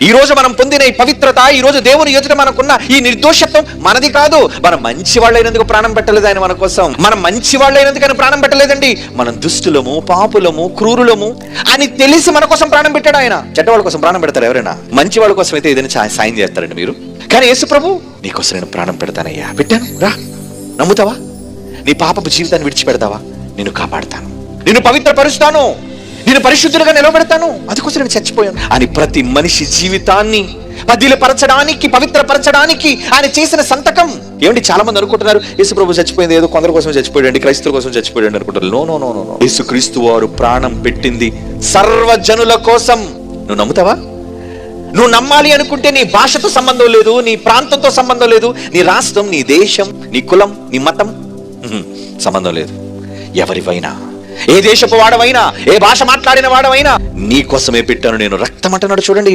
ఈ రోజు మనం పొందిన ఈ పవిత్రత, ఈ రోజు దేవుని ఎదుట మనకున్న ఈ నిర్దోషత్వం మనది కాదు. మనం మంచి వాళ్ళైనందుకు ప్రాణం పెట్టలేదు ఆయన మన కోసం. మనం మంచి వాళ్ళైనందుకు ఆయన ప్రాణం పెట్టలేదండి. మనం దుష్టులము, పాపులము, క్రూరులము అని తెలిసి మన కోసం ప్రాణం పెట్టాడు ఆయన. చెడ్డవాళ్ళ కోసం ప్రాణం పెడతారు ఎవరైనా? మంచి వాళ్ళ కోసం అయితే ఏదైనా సాయం చేస్తారండి మీరు. కానీ యేసు ప్రభు, నీకోసం నేను ప్రాణం పెడతానయ్యా, పెట్టాను, రా, నమ్ముతావా? నీ పాపపు జీవితాన్ని విడిచిపెడతావా? నేను కాపాడుతాను, నిన్ను పవిత్రపరుస్తాను, నేను పరిశుద్ధులుగా నిలబెడతాను, అందుకోసం నేను చచ్చిపోయాను అని ప్రతి మనిషి జీవితాన్ని పదిలపరచడానికి, పవిత్రపరచడానికి ఆయన చేసిన సంతకం. ఏమండి, చాలా మంది అనుకుంటున్నారు యేసు ప్రభు చచ్చిపోయింది ఏదో కొందరి కోసం చచ్చిపోయాడు, క్రైస్తవుల కోసం చచ్చిపోయాడు అనుకుంటారు. No no no no. Yesu Kristu వారు ప్రాణం పెట్టింది సర్వజనుల కోసం. నువ్వు నమ్ముతావా? నువ్వు నమ్మాలి అనుకుంటే నీ భాషతో సంబంధం లేదు, నీ ప్రాంతంతో సంబంధం లేదు, నీ రాష్ట్రం, నీ దేశం, నీ కులం, నీ మతం సంబంధం లేదు. ఎవరివైనా, ఏ దేశపు వాడవైనా, ఏ భాష మాట్లాడిన వాడవైనా, నీ కోసమే పెట్టాను నేను రక్తం అంటున్నాడు. చూడండి.